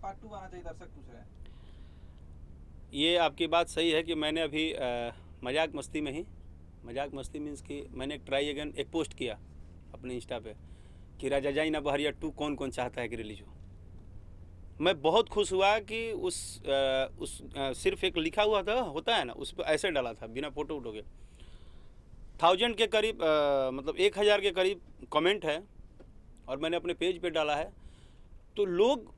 Part 2 आना चाहिए, दर्शक पूछ रहे हैं। ये आपकी बात सही है कि मैंने अभी मजाक मस्ती में ही, मजाक मस्ती मीन्स कि मैंने एक ट्राई अगेन एक पोस्ट किया अपने इंस्टा पे कि राजा जाई ना बहरिया 2 कौन कौन चाहता है कि रिलीज हो। मैं बहुत खुश हुआ कि सिर्फ एक लिखा हुआ था, होता है ना, उस पर ऐसे डाला था बिना फोटो उठो के। 1000 के करीब मतलब 1000 के करीब कमेंट है और मैंने अपने पेज पे डाला है। तो लोग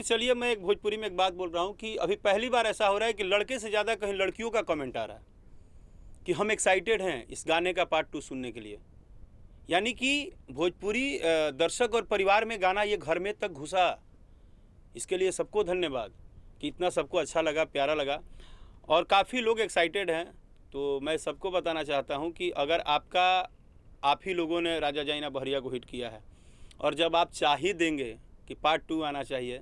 चलिए, मैं एक भोजपुरी में एक बात बोल रहा हूँ कि अभी पहली बार ऐसा हो रहा है कि लड़के से ज़्यादा कहीं लड़कियों का कमेंट आ रहा है कि हम एक्साइटेड हैं इस गाने का पार्ट 2 सुनने के लिए। यानी कि भोजपुरी दर्शक और परिवार में गाना ये घर में तक घुसा। इसके लिए सबको धन्यवाद कि इतना सबको अच्छा लगा, प्यारा लगा और काफ़ी लोग एक्साइटेड हैं। तो मैं सबको बताना चाहता हूं कि अगर आप ही लोगों ने राजा जाइना बहरिया को हिट किया है और जब आप चाह ही देंगे कि पार्ट 2 आना चाहिए,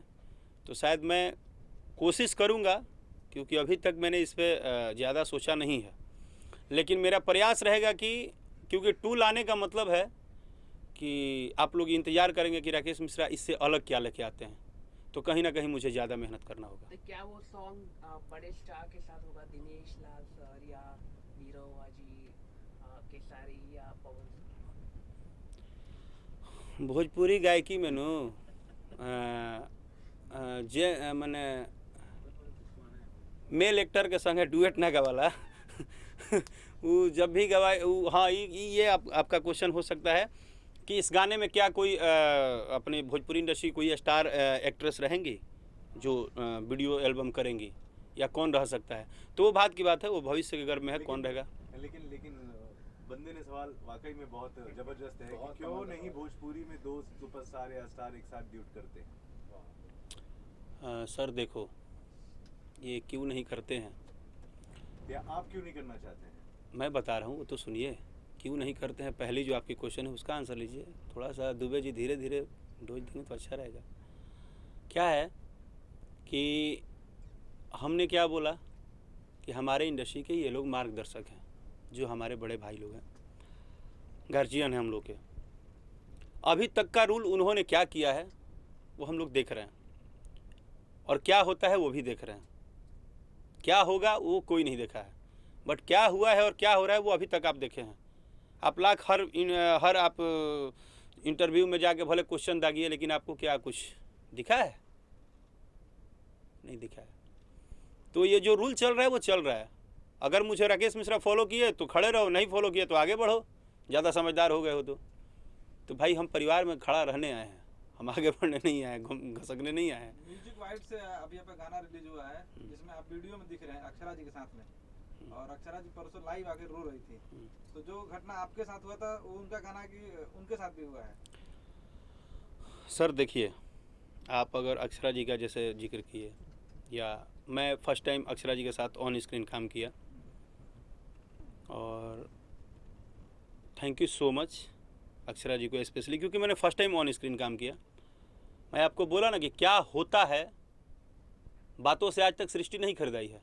तो शायद मैं कोशिश करूंगा, क्योंकि अभी तक मैंने इस पर ज़्यादा सोचा नहीं है, लेकिन मेरा प्रयास रहेगा कि क्योंकि 2 लाने का मतलब है कि आप लोग इंतज़ार करेंगे कि राकेश मिश्रा इससे अलग क्या लेके आते हैं, तो कहीं ना कहीं मुझे ज़्यादा मेहनत करना होगा। तो क्या वो सॉन्ग बड़े स्टार के साथ होगा, दिनेश लाल सर या नीरव जी, केसारी या पवन? भोजपुरी गायकी में नु जे मैंने मेल एक्टर के संगे डुएट ना गवाला वो जब भी गवाए हाँ, ये आपका क्वेश्चन हो सकता है कि इस गाने में क्या कोई अपनी भोजपुरी इंडस्ट्री कोई स्टार एक्ट्रेस रहेंगी जो वीडियो एल्बम करेंगी या कौन रह सकता है। तो वो बात की बात है, वो भविष्य के घर में है, कौन रहेगा। लेकिन बंदे ने सवाल वाकई में बहुत जबरदस्त है कि क्यों नहीं भोजपुरी में 2 सुपरस्टार या स्टार एक साथ ड्यूट करते हैं। सर देखो, ये क्यों नहीं करते हैं या आप क्यों नहीं करना चाहते हैं? मैं बता रहा हूँ, वो तो सुनिए। क्यों नहीं करते हैं, पहली जो आपकी क्वेश्चन है उसका आंसर लीजिए। थोड़ा सा दुबे जी धीरे धीरे डोज देंगे तो अच्छा रहेगा। क्या है कि हमने क्या बोला कि हमारे इंडस्ट्री के ये लोग मार्गदर्शक हैं, जो हमारे बड़े भाई लोग हैं, गार्जियन हैं हम लोग के। अभी तक का रूल उन्होंने क्या किया है वो हम लोग देख रहे हैं, और क्या होता है वो भी देख रहे हैं। क्या होगा वो कोई नहीं देखा है, बट क्या हुआ है और क्या हो रहा है वो अभी तक आप देखे हैं। आप लाख हर आप इंटरव्यू में जाके भले क्वेश्चन दागिए, लेकिन आपको क्या कुछ दिखा है? नहीं दिखा है। तो ये जो रूल चल रहा है वो चल रहा है। अगर मुझे राकेश मिश्रा फॉलो किए तो खड़े रहो, नहीं फॉलो किए तो आगे बढ़ो, ज़्यादा समझदार हो गए हो तो भाई हम परिवार में खड़ा रहने आए हैं, हम आगे बढ़ने नहीं आए, घसकने नहीं आए हैं। म्यूजिक वाइड से अभी यहाँ पे गाना रिलीज हुआ है जिसमें आप वीडियो में दिख रहे हैं अक्षरा जी के साथ में, और अक्षरा जी परसों लाइव आके रो रही थी। तो जो घटना आपके साथ हुआ था वो उनका गाना कि उनके साथ भी हुआ है? सर देखिए, आप अगर अक्षरा जी का जैसे जिक्र किए, या मैं फ़र्स्ट टाइम अक्षरा जी के साथ ऑन स्क्रीन काम किया, और thank you so much Akshara ji को स्पेशली, क्योंकि मैंने फ़र्स्ट टाइम ऑन स्क्रीन काम किया। मैं आपको बोला ना कि क्या होता है, बातों से आज तक सृष्टि नहीं खरीदाई है,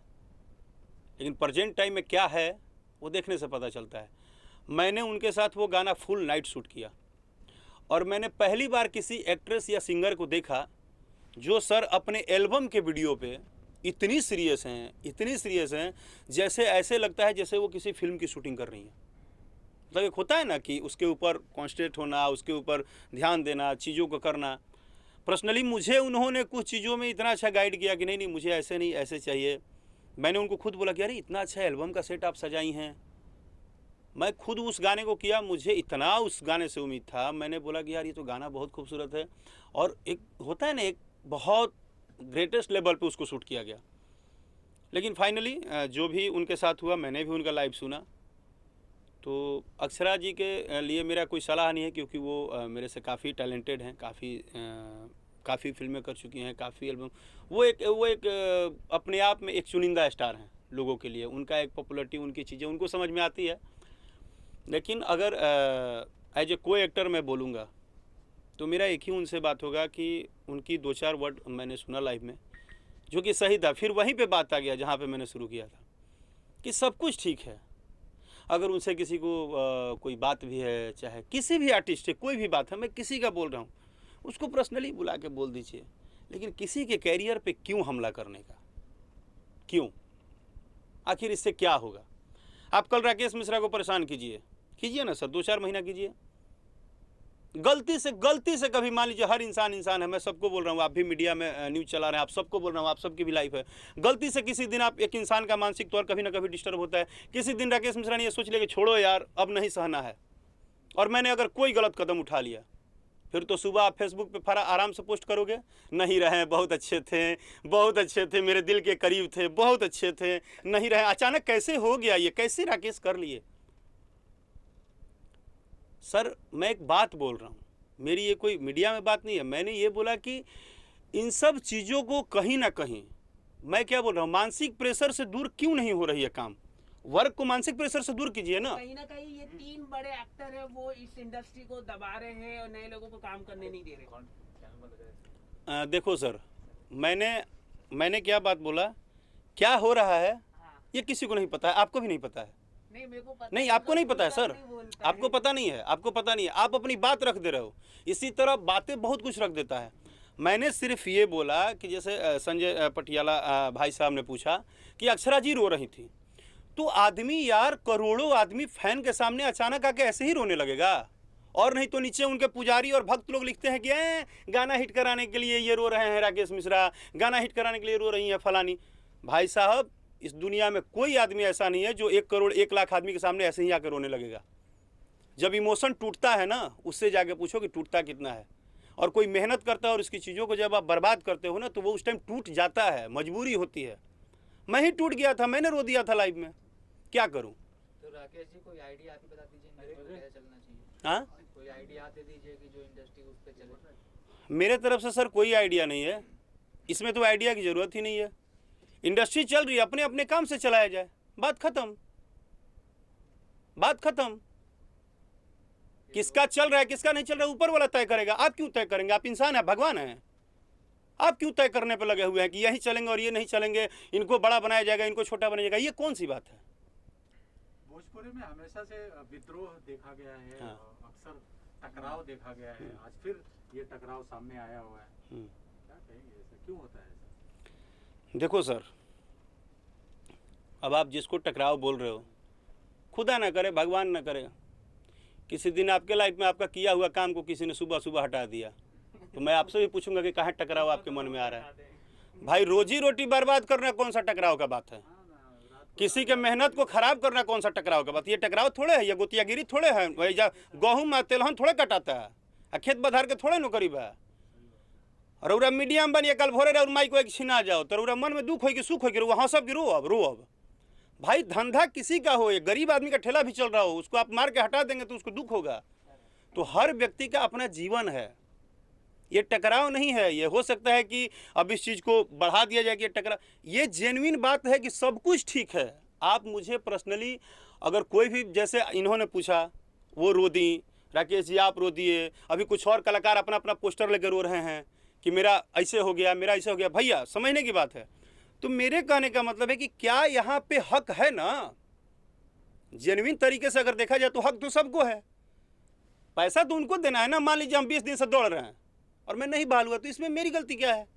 लेकिन प्रेजेंट टाइम में क्या है वो देखने से पता चलता है। मैंने उनके साथ वो गाना फुल नाइट शूट किया, और मैंने पहली बार किसी एक्ट्रेस या सिंगर को देखा जो सर अपने एल्बम के वीडियो पे इतनी सीरियस हैं जैसे ऐसे लगता है जैसे वो किसी फिल्म की शूटिंग कर रही हैं। मतलब एक होता है ना कि उसके ऊपर कॉन्सेंट्रेट होना, उसके ऊपर ध्यान देना, चीज़ों को करना। पर्सनली मुझे उन्होंने कुछ चीज़ों में इतना अच्छा गाइड किया कि नहीं मुझे ऐसे नहीं, ऐसे चाहिए। मैंने उनको खुद बोला कि अरे इतना अच्छा एल्बम का सेट आप सजाई हैं। मैं खुद उस गाने को किया, मुझे इतना उस गाने से उम्मीद था। मैंने बोला कि यार ये तो गाना बहुत खूबसूरत है, और एक होता है ना एक बहुत ग्रेटेस्ट लेवल पे उसको शूट किया गया। लेकिन फाइनली जो भी उनके साथ हुआ, मैंने भी उनका लाइव सुना। तो अक्षरा जी के लिए मेरा कोई सलाह नहीं है, क्योंकि वो मेरे से काफ़ी टैलेंटेड हैं, काफ़ी फिल्में कर चुकी हैं, काफ़ी एल्बम। वो एक अपने आप में एक चुनिंदा स्टार हैं लोगों के लिए। उनका एक पॉपुलरिटी, उनकी चीज़ें उनको समझ में आती है। लेकिन अगर एज ए को एक्टर मैं बोलूँगा तो मेरा एक ही उनसे बात होगा कि उनकी 2-4 वर्ड मैंने सुना लाइव में, जो कि सही था। फिर वहीं पे बात आ गया जहाँ पे मैंने शुरू किया था कि सब कुछ ठीक है। अगर उनसे किसी को कोई बात भी है, चाहे किसी भी आर्टिस्ट है, कोई भी बात है, मैं किसी का बोल रहा हूँ, उसको पर्सनली बुला के बोल दीजिए लेकिन किसी के कैरियर पे क्यों हमला करने का, क्यों? आखिर इससे क्या होगा? आप कल राकेश मिश्रा को परेशान कीजिए ना सर, 2-4 महीना कीजिए। गलती से कभी मान लीजिए, हर इंसान है, मैं सबको बोल रहा हूँ, आप भी मीडिया में न्यूज़ चला रहे हैं, आप सबको बोल रहा हूँ, आप सबकी भी लाइफ है। गलती से किसी दिन आप एक इंसान का मानसिक तौर कभी ना कभी डिस्टर्ब होता है। किसी दिन राकेश मिश्रा ने ये सोच लिया कि छोड़ो यार, अब नहीं सहना है, और मैंने अगर कोई गलत कदम उठा लिया, फिर तो सुबह आप फेसबुक पे फरा आराम से पोस्ट करोगे, नहीं रहे, बहुत अच्छे थे, मेरे दिल के करीब थे, बहुत अच्छे थे, नहीं रहे, अचानक कैसे हो गया ये, कैसे राकेश कर लिए? सर मैं एक बात बोल रहा हूँ, मेरी ये कोई मीडिया में बात नहीं है, मैंने ये बोला कि इन सब चीज़ों को कहीं ना कहीं, मैं क्या बोल रहा हूँ, मानसिक प्रेशर से दूर क्यों नहीं हो रही है काम? वर्क को मानसिक प्रेशर से दूर कीजिए ना। कहीं ये 3 बड़े एक्टर है, वो इस इंडस्ट्री को दबा रहे हैं और नए लोगों को काम करने नहीं दे रहे। देखो सर, मैंने क्या बात बोला, क्या हो रहा है ये किसी को नहीं पता है, आपको भी नहीं पता है। नहीं, मेरे को पता नहीं, आपको नहीं पता है सर, आपको पता नहीं है, आप अपनी बात रख दे रहे हो। इसी तरह बातें बहुत कुछ रख देता है। मैंने सिर्फ ये बोला कि जैसे संजय पटियाला भाई साहब ने पूछा कि अक्षरा जी रो रही थी, तो आदमी यार, करोड़ों आदमी फैन के सामने अचानक आके ऐसे ही रोने लगेगा? और नहीं तो नीचे उनके पुजारी और भक्त लोग लिखते हैं कि गाना हिट कराने के लिए ये रो रहे हैं राकेश मिश्रा, गाना हिट कराने के लिए रो रही हैं फलानी। भाई साहब, इस दुनिया में कोई आदमी ऐसा नहीं है जो 1 करोड़ 1 लाख आदमी के सामने ऐसे ही आकर रोने लगेगा। जब इमोशन टूटता है ना, उससे जाके पूछो कि टूटता कितना है। और कोई मेहनत करता है और उसकी चीज़ों को जब आप बर्बाद करते हो ना, तो वो उस टाइम टूट जाता है, मजबूरी होती है। मैं ही टूट गया था, मैंने रो दिया था लाइव में, क्या करूं? तो राकेश जी, कोई आइडिया आप ही बता दीजिए, कैसे चलना चाहिए? हाँ, कोई आइडिया दे दीजिए कि जो इंडस्ट्री उस पे चले। मेरे तरफ से सर कोई आइडिया नहीं है, इसमें तो आइडिया की ज़रूरत ही नहीं है। इंडस्ट्री चल रही है, अपने अपने काम से चलाया जाए, बात खत्म। किसका चल रहा है किसका नहीं चल रहा है, ऊपर वाला तय करेगा। आप क्यों तय करेंगे? आप इंसान है, भगवान है, आप क्यों तय करने पे लगे हुए हैं कि यही चलेंगे और ये नहीं चलेंगे, इनको बड़ा बनाया जाएगा, इनको छोटा बनाया जाएगा? ये कौन सी बात है? भोजपुरी में हमेशा से विद्रोह देखा गया है, हाँ। अक्सर टकराव देखा गया है, आज फिर ये टकराव सामने आया हुआ है। क्या कहेंगे, ऐसा क्यों होता है ऐसा? देखो सर, अब आप जिसको टकराव बोल रहे हो, खुदा ना करे, भगवान ना करे, किसी दिन आपके लाइफ में आपका किया हुआ काम को किसी ने सुबह सुबह हटा दिया, तो मैं आपसे भी पूछूंगा कि कहाँ टकराव आपके मन में आ रहा है? भाई, रोजी रोटी बर्बाद करना कौन सा टकराव का बात है? किसी के मेहनत को खराब करना कौन सा टकराव का बात? ये टकराव थोड़े है, ये गोतियागिरी थोड़े है। वही जा गेहूँ में तेलहन थोड़े कटाता है, खेत बधार के थोड़े नौकरी बा। और उरा मीडियम बनिए, कल भोरे और माइक को छिना जाओ, तो उरा मन में दुख हो कि सुख हो कि हंसब कि रो अब। भाई, धंधा किसी का हो, ये गरीब आदमी का ठेला भी चल रहा हो, उसको आप मार के हटा देंगे तो उसको दुख होगा। तो हर व्यक्ति का अपना जीवन है, ये टकराव नहीं है। ये हो सकता है कि अब इस चीज़ को बढ़ा दिया जाए कि ये टकराव, ये जेन्युइन बात है कि सब कुछ ठीक है। आप मुझे पर्सनली अगर कोई भी, जैसे इन्होंने पूछा, वो रो दी, राकेश जी आप रो दिए, अभी कुछ और कलाकार अपना अपना पोस्टर लेकर रो रहे हैं कि मेरा ऐसे हो गया, मेरा ऐसे हो गया। भैया, समझने की बात है। तो मेरे कहने का मतलब है कि क्या यहाँ पे हक है ना? जेन्युइन तरीके से अगर देखा जाए तो हक तो सबको है, पैसा तो उनको देना है ना। मान लीजिए हम 20 दिन से दौड़ रहे हैं और मैं नहीं बहाल हुआ, तो इसमें मेरी गलती क्या है?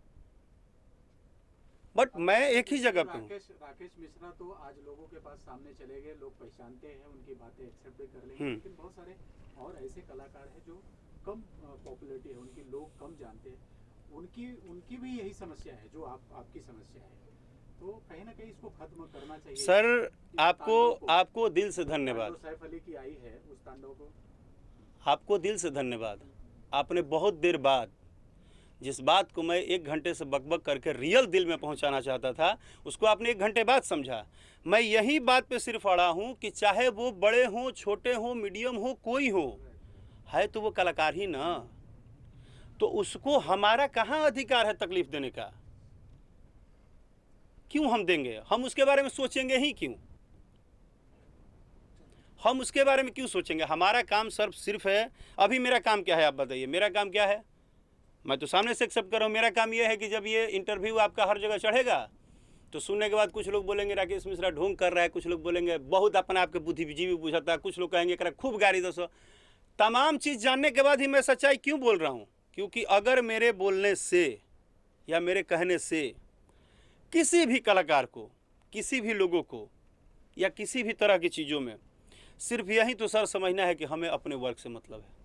बट मैं एक ही जगह पे हूँ। राकेश मिश्रा तो आज लोगों के पास सामने चले गए, लोग पहचानते हैं, उनकी बातें एक्सेप्ट भी कर लेंगे, लेकिन बहुत सारे और ऐसे कलाकार हैं जो कम पॉपुलैरिटी है, उनकी लोग कम जानते हैं, उनकी भी यही समस्या है जो आपकी समस्या है। तो कहीं ना कहीं इसको खत्म करना चाहिए। सर, आपको दिल से धन्यवाद। सैफ अली की आई है उस तांडव को, आपको दिल से धन्यवाद। आपने बहुत देर बाद जिस बात को मैं 1 घंटे से बकबक करके रियल दिल में पहुंचाना चाहता था, उसको आपने 1 घंटे बाद समझा। मैं यही बात पे सिर्फ अड़ा हूं कि चाहे वो बड़े हों, छोटे हों, मीडियम हो, कोई हो, है तो वो कलाकार ही ना। तो उसको हमारा कहाँ अधिकार है तकलीफ देने का? क्यों हम देंगे? हम उसके बारे में सोचेंगे ही क्यों? हम उसके बारे में क्यों सोचेंगे? हमारा काम सिर्फ है, अभी मेरा काम क्या है आप बताइए? मेरा काम क्या है? मैं तो सामने से एक्सेप्ट कर रहा हूँ। मेरा काम ये है कि जब ये इंटरव्यू आपका हर जगह चढ़ेगा तो सुनने के बाद कुछ लोग बोलेंगे राकेश मिश्रा ढोंग कर रहा है, कुछ लोग बोलेंगे बहुत अपना आपके बुद्धिजीवी बुझाता है, कुछ लोग कहेंगे करा खूब गाली दो। तमाम चीज़ जानने के बाद ही मैं सच्चाई क्यों बोल रहा हूँ? क्योंकि अगर मेरे बोलने से या मेरे कहने से किसी भी कलाकार को, किसी भी लोगों को या किसी भी तरह की चीज़ों में सिर्फ यही तो सर समझना है कि हमें अपने वर्क से मतलब है।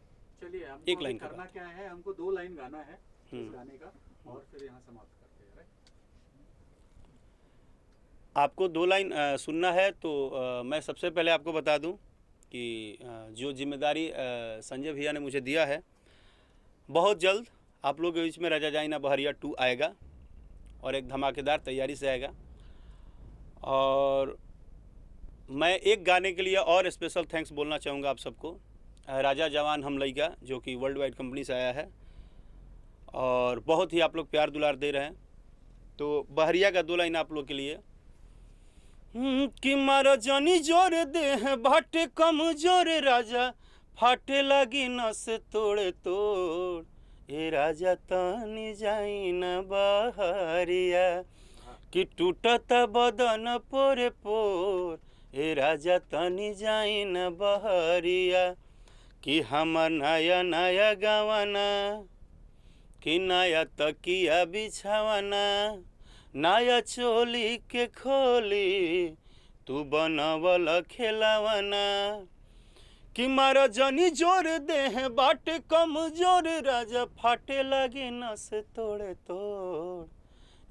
चलिए हमको एक लाइन अभी का करना बात। क्या है, हमको 2 लाइन गाना है इस गाने का और फिर यहाँ समाप्त करते हैं, राइट? आपको 2 लाइन सुनना है तो मैं सबसे पहले आपको बता दूं कि जो जिम्मेदारी संजय भैया ने मुझे दिया है, बहुत जल्द आप लोगों के बीच में राजा जाइना बहरिया 2 आएगा और एक धमाकेदार तैयारी से आएगा। और मैं एक गाने के लिए और स्पेशल थैंक्स बोलना चाहूँगा आप सबको, राजा जवान हम लइका, जो कि वर्ल्ड वाइड कंपनी से आया है और बहुत ही आप लोग प्यार दुलार दे रहे हैं। तो बहरिया का 2 लाइन आप लोग के लिए। कि मारो जानी जोर दे बाटे कमजोर राजा, फाटे लगी नस तोड़े तोड़, ए राजा तानी जाई न बहरिया, कि टूटत बदन पोरे पोर, ए राजा तानी जाई न बहरिया, कि हमर नया नया गवाना, कि नया तकिया बिछावाना, नया चोली के खोली, तू बनवल खेलावाना, कि मारा जनी जोर दे बाटे कमजोर राजा, फाटे लगे नस तोड़े तोड़,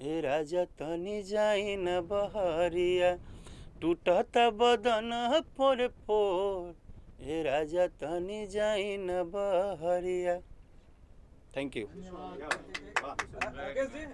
ए राजा तनी जाई न बहरिया, टूटत बदन पोर पोर, ए राजा तनी जाई न बहरिया। Thank you. राकेश जी